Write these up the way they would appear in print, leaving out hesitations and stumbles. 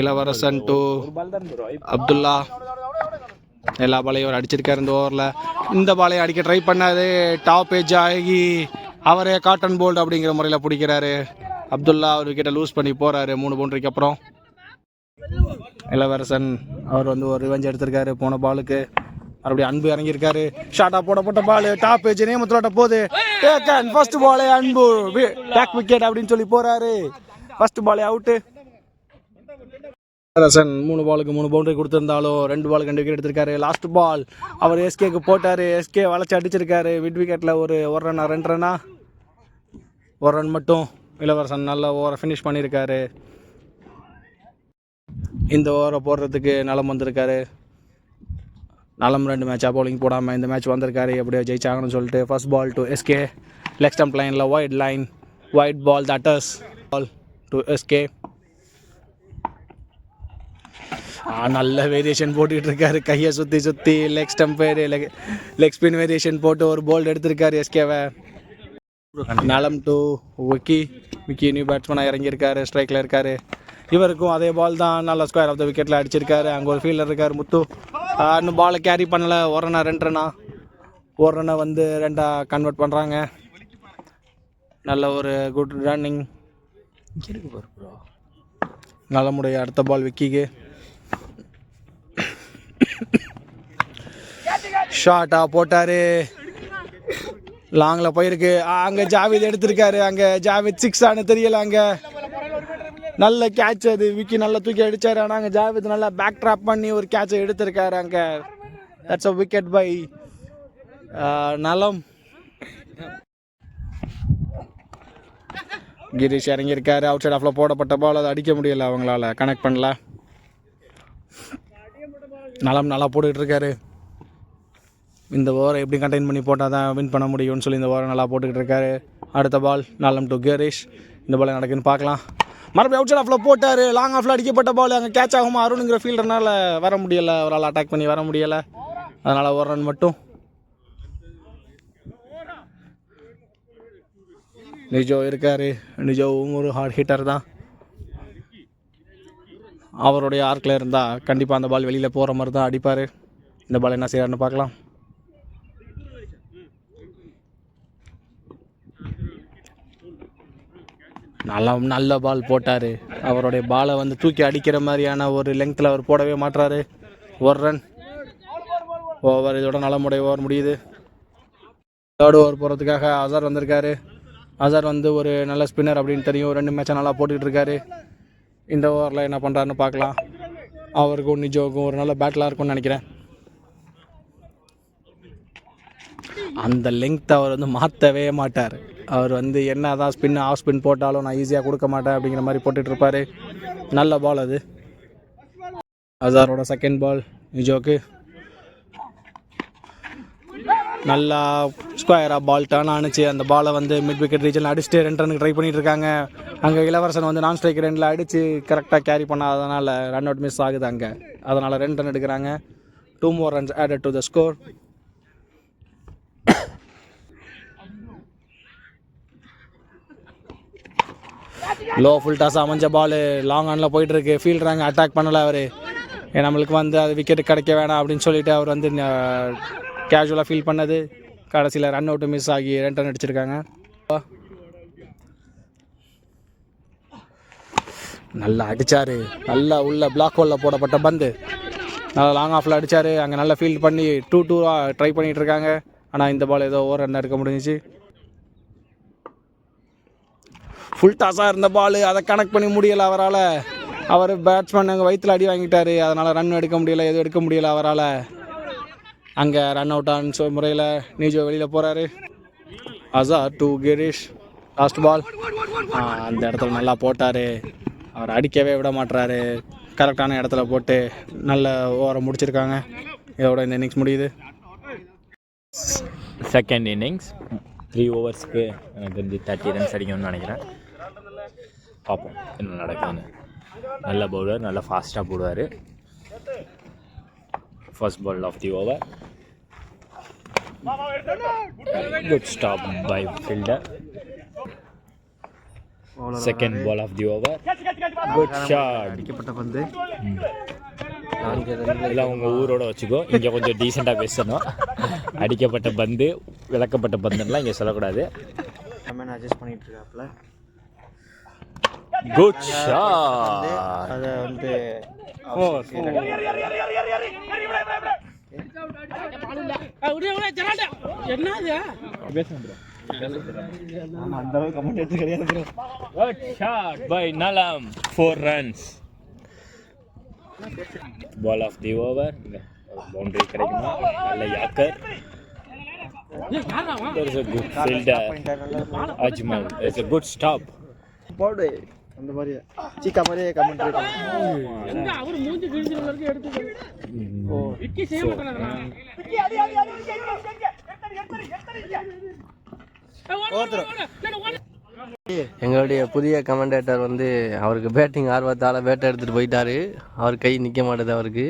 இளவரசன் டு அப்துல்லா எல்லா பாலையும் அவர் அடிச்சிருக்காரு இந்த ஓவரில். இந்த பாலையை அடிக்க ட்ரை பண்ணாது, டாப் ஏஜ் ஆகி அவரே காட்டன் போல்ட் அப்படிங்கிற முறையில் பிடிக்கிறாரு அப்துல்லா. அவர் விக்கெட்டை லூஸ் பண்ணி போகிறாரு 3 பவுண்டரிக்கு அப்புறம். இளவரசன் அவர் வந்து ஒரு ரிவெஞ்ச் எடுத்திருக்காரு போன பாலுக்கு. மறுபடியும் அன்பு இறங்கியிருக்காரு. ஷார்ட்டாக போடப்பட்ட பால் டாப் ஏஜ் நேமத்தோட போகுது. டேக்கன் ஃபர்ஸ்ட் பாலே அன்பு பேக் விக்கெட் அப்படின்னு சொல்லி போகிறாரு. ஃபர்ஸ்ட் பாலே அவுட்டு. இளவரசன் 3 பாலுக்கு 3 பவுண்டரி கொடுத்திருந்தாலும் 2 பாலுக்கு 2 விக்கெட் எடுத்திருக்காரு. லாஸ்ட் பால் அவர் எஸ்கேக்கு போட்டார். எஸ்கே வளைச்சி அடிச்சிருக்காரு. மிட் விக்கெட்டில் ஒரு ரன்னா 2 ரன்னா 1 ரன் மட்டும். இளவரசன் நல்ல ஓவரை ஃபினிஷ் பண்ணியிருக்காரு. இந்த ஓவரை போடுறதுக்கு நலம் வந்திருக்காரு. நலம் 2 மேட்சாக பவுலிங் போடாமல் இந்த மேட்ச் வந்திருக்காரு. எப்படியோ ஜெயிச்சாங்கன்னு சொல்லிட்டு. First ball to SK, leg stump லைனில் ஒயிட் பால் தட்டர்ஸ் பால் டு எஸ்கே. நல்ல வேரியேஷன் போட்டுக்கிட்டு இருக்காரு. கையை சுற்றி leg stump leg spin variation போட்டு ஒரு போல்ட் எடுத்திருக்காரு எஸ்கேவை. நலம் டு விக்கி நியூ பேட்ஸ்மேனாக இறங்கியிருக்காரு. ஸ்ட்ரைக்கில் இருக்கார். இவருக்கும் அதே பால் தான் நல்ல ஸ்கொயர் ஆஃப் த விக்கெட்டில் அடிச்சிருக்காரு. அங்கே ஒரு ஃபீல்டர் இருக்கார் முத்து. இன்னும் பாலை கேரி பண்ணலை. 1 ரன்னா 2 ரன்னா 1 ரன்னை வந்து 2ஆ கன்வெர்ட் பண்ணுறாங்க. நல்ல ஒரு குட் ரன்னிங். நலமுடைய அடுத்த பால் விக்கிக்கு. ஷார்ட்டாக போட்டார். லாங்கில் போயிருக்கு. அங்கே ஜாவித் எடுத்திருக்காரு. அங்கே ஜாவித் 6 ஆனு தெரியலை. அங்கே நல்ல கேட்ச் அது. விக்கி நல்லா தூக்கி அடித்தார். ஆனால் அங்கே ஜாவித் நல்லா பேக் ட்ராப் பண்ணி ஒரு கேட்சை எடுத்திருக்காரு. அங்கே தட்ஸ் அ விக்கெட் பை நலம். கிரீஷ் இறங்கியிருக்காரு. அவுட் சைட் ஆஃபில் போடப்பட்ட பால் அதை அடிக்க முடியலை. அவங்களால கனெக்ட் பண்ணல. நலம் நல்லா போட்டுக்கிட்டு இருக்காரு. இந்த ஓவரை எப்படி கண்டெயின் பண்ணி போட்டால் தான் வின் பண்ண முடியும்னு சொல்லி இந்த ஓவரை நல்லா போட்டுக்கிட்டு இருக்காரு. அடுத்த பால் நலம் டு கிரீஷ். இந்த பால் நடக்குன்னு பார்க்கலாம். மறுபடியும் அவுட் சைட் ஆஃபில் போட்டார். லாங் ஆஃபில் அடிக்கப்பட்ட பால் அங்கே கேட்ச் ஆகுமா அருணுங்கிற ஃபீல்டர்னால வர முடியலை. அவரால் அட்டாக் பண்ணி வர முடியலை. அதனால் 1 ரன் மட்டும். நிஜோ இருக்கார். நிஜோவும் ஒரு ஹார்ட் ஹிட்டர் தான். அவருடைய ஆர்க்கில் இருந்தால் கண்டிப்பாக அந்த பால் வெளியில் போகிற மாதிரி தான் அடிப்பார். இந்த பால் என்ன செய்யறாருன்னு பார்க்கலாம். நல்ல பால் போட்டார். அவருடைய பாலை வந்து தூக்கி அடிக்கிற மாதிரியான ஒரு லெங்க்த்தில் அவர் போடவே மாட்டுறாரு. 1 ரன் ஓவர். இதோட நலமுடைய ஓவர் முடியுது. 3rd ஓவர் போகிறதுக்காக அசார் வந்திருக்காரு. அசார் வந்து ஒரு நல்ல ஸ்பின்னர் அப்படின்னு தெரியும். 2 மேட்சாக நல்லா போட்டுக்கிட்டு இருக்காரு. இந்த ஓவரில் என்ன பண்ணுறாருன்னு பார்க்கலாம். அவருக்கும் நிஜோவுக்கும் ஒரு நல்ல பேட்டிலாக இருக்கும்னு நினைக்கிறேன். அந்த லெங்க்த்தை அவர் வந்து மாற்றவே மாட்டார். அவர் வந்து என்ன தான் ஸ்பின் ஆஃப் ஸ்பின் போட்டாலும் நான் ஈஸியாக கொடுக்க மாட்டேன் அப்படிங்கிற மாதிரி போட்டுட்ருப்பார். நல்ல பால் அது. அசாரோட செகண்ட் பால் நிஜோக்கு. நல்லா ஸ்கொயராக பால் டர்ன் ஆனிச்சு. அந்த பாலை வந்து மிட் விக்கெட் ரீஜனில் அடிச்சுட்டு 2 ரனுக்கு ட்ரை பண்ணிகிட்டு இருக்காங்க. அங்கே இளவரசன் வந்து நான் ஸ்ட்ரைக் 2ல் அடித்து கரெக்டாக கேரி பண்ணாததுனால ரன் அவுட் மிஸ் ஆகுது அங்கே. அதனால் 2 ரன் எடுக்கிறாங்க. 2 more runs added to the score. Low full toss அமைஞ்ச பால் லாங் ஆனில் போயிட்டுருக்கு. ஃபீல்டர் அங்கே அட்டாக் பண்ணலை. அவர் நம்மளுக்கு வந்து அது விக்கெட்டு கிடைக்க வேணாம் அப்படின்னு சொல்லிட்டு அவர் வந்து கேஷுவலாக ஃபீல் பண்ணது. கடைசியில் ரன் அவுட்டு மிஸ் ஆகி 2 ரன் அடிச்சிருக்காங்க. நல்லா அடித்தார். நல்லா உள்ள பிளாக் ஹோலில் போடப்பட்ட பந்து நல்லா லாங் ஆஃபில் அடித்தார். அங்கே நல்லா ஃபீல்ட் பண்ணி 2-2 ட்ரை பண்ணிகிட்டு இருக்காங்க. ஆனால் இந்த பால் ஏதோ ஓவர் ரன் எடுக்க முடிஞ்சிச்சு. ஃபுல் டாஸாக இருந்த பால் அதை கனெக்ட் பண்ணி முடியலை அவரால். அவர் பேட்ஸ்மேன் அங்கே வயிற்றில் அடி வாங்கிட்டார். அதனால் ரன் எடுக்க முடியலை. எதுவும் எடுக்க முடியலை அவரால். அங்கே ரன் அவுட் ஆன முறையில் நிஜோ வெளியில் போகிறாரு. Azhar to Girish. Last ball அந்த இடத்துல நல்லா போட்டார். அவர் அடிக்கவே விட மாட்டுறாரு. கரெக்டான இடத்துல போட்டு நல்ல ஓவரை முடிச்சிருக்காங்க. இதோட இந்த இன்னிங்ஸ் முடியுது. செகண்ட் இன்னிங்ஸ் 3 ஓவர்ஸ்க்கு எனக்கு வந்து 30 ரன்ஸ் அடிக்கணும்னு நினைக்கிறேன். பார்ப்போம் என்ன நடக்குதுன்னு. நல்ல பவுலர், நல்லா ஃபாஸ்ட்டாக போடுவார். First ball of the over. Good stop by fielder. Second ball of the over. Good shot. அடிக்கப்பட்ட பந்து. எல்லாம் உங்கள் ஊரோட வச்சுக்கோ. இங்கே கொஞ்சம் டீசெண்டாக பேசணும். அடிக்கப்பட்ட பந்து, விளக்கப்பட்ட பந்துலாம் இங்கே சொல்லக்கூடாது. அட்ஜஸ்ட் பண்ணிட்டு இருக்காப்ல. Good shot. அதை வந்து அந்த அளவுக்கு கமெண்ட் எடுத்து கிடையாது. Good shot by Nalam. 4 runs. Ball of the over. Boundary கிடைக்குமா? நல்ல yorker. There is a good fielder. Ajmal. It's a good stop. போடு அந்த மாதிரி சீக்கா மாதிரியே கமெண்ட் எங்க அவர் மூஞ்சி கிழிஞ்ச வரைக்கும் எடுத்து ஓ விக்கி சேவ் பண்ணறாங்க. விக்கி அடி எங்களுடைய புதிய கமெண்டேட்டர் வந்து அவருக்கு பேட்டிங் ஆர்வத்தால் பேட்டை எடுத்துகிட்டு போயிட்டாரு. அவர் கை நிற்க மாட்டேது அவருக்கு.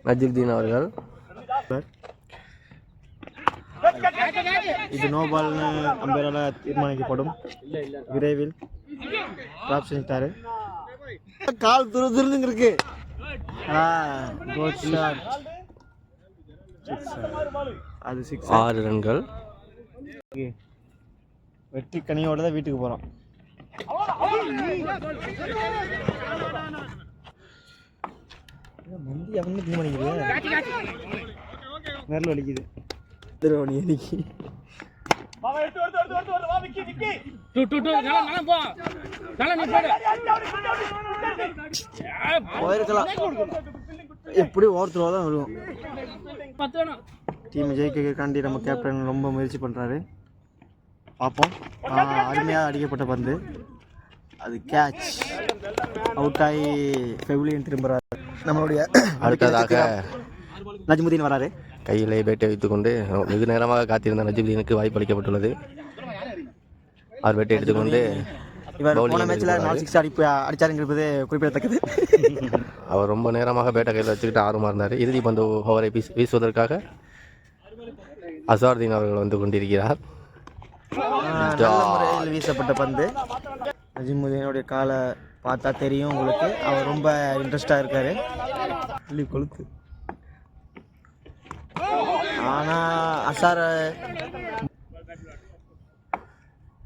நஜிப்தீன் அவர்கள். இது நோ பால்னு அம்பேரால தீர்மானிக்கப்படும். விரைவில் டிராப் செஞ்சிட்டாரு. கால் துருதுருங்க இருக்கு. Good shot. அது 6 ரன்கள். வெற்றி கனியோட தான் வீட்டுக்கு போகிறோம். முந்தி அவனு தீர்மானிக்கிறேன். நேரில் வலிக்குது. திருவணி அன்னைக்கு போயிருக்கலாம். எப்படி ஓவர்த்ரோவாக தான் வருவோம். டீம் ஜெயிக்கிறதுக்காண்டி நம்ம கேப்டன் ரொம்ப முயற்சி பண்ணுறாரு. பார்ப்போம். அருமையாக அடிக்கப்பட்ட பந்து. அது கேட்ச். அவுட் ஆகி ஃபெவிலியன் திரும்புகிறார். நம்மளுடைய அடுத்ததாக நஜ்முதீன் வராரு. கையிலே பேட்டை வைத்துக்கொண்டு வெகு நேரமாக காத்திருந்த நஜிப்தீனுக்கு வாய்ப்பு அளிக்கப்பட்டுள்ளது. அவர் பேட்டை எடுத்துக்கொண்டு இவர் போன மேட்ச்சில் 4 6 அடிச்சாருங்கிறது குறிப்பிடத்தக்கது. அவர் ரொம்ப நேரமாக பேட்டை கையில் வச்சுக்கிட்டு ஆர்வமாக இருந்தார். இறுதி பந்து ஓவரை வீசுவதற்காக அசாருதீன் அவர்கள் வந்து கொண்டிருக்கிறார். நல்ல முறையில் வீசப்பட்ட பந்து. நஜிமுதீனுடைய காலை பார்த்தா தெரியும் உங்களுக்கு. அவர் ரொம்ப இன்ட்ரெஸ்டாக இருக்காரு. கொழுத்து. ஆனால் அசார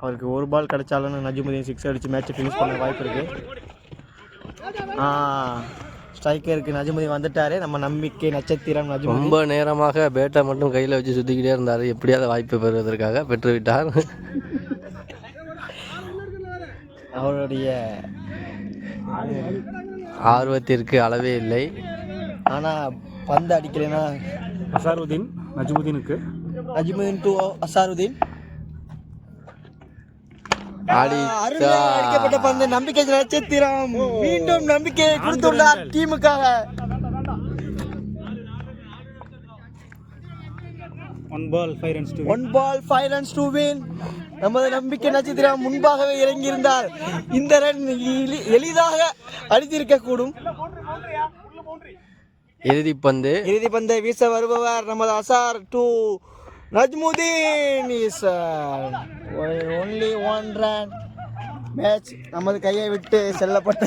அவருக்கு ஒரு பால் கிடைச்சாலும் நஜிமுதீன் 6 அடித்து மேட்சை ஃபினிஷ் பண்ண வாய்ப்பு இருக்குது. ஸ்ட்ரைக்கருக்கு நஜிமுதீன் வந்துட்டாரு. நம்ம நம்பிக்கை நட்சத்திரம் நஜிமுதீன். ரொம்ப நேரமாக பேட்டை மட்டும் கையில் வச்சு சுற்றிக்கிட்டே இருந்தார். எப்படியாவது வாய்ப்பு பெறுவதற்காக பெற்றுவிட்டார். அவருடைய ஆர்வத்திற்கு அளவே இல்லை. ஆனால் பந்து அடிக்கலைன்னா அசாருதீன் நஜ்முதீனுக்கு நஜிமுதீன் டு அசாருதீன். அடிக்கப்பட்ட பந்து. நம்பிக்கை நட்சத்திரம் மீண்டும் நம்பிக்கையை கொடுத்துள்ளார் டீமுக்காக. 1 ball 5 runs to win. நமது நம்பிக்கை நட்சத்திரம் முன்பாகவே இறங்கியிருந்தால் இந்த ரன் எளிதாக அடித்திருக்க கூடும். இறுதி பந்தை வீச வருபவர் நமது Azhar to Najmudeen. Is only 1 run. Match நமது கையை விட்டு செல்லப்பட்ட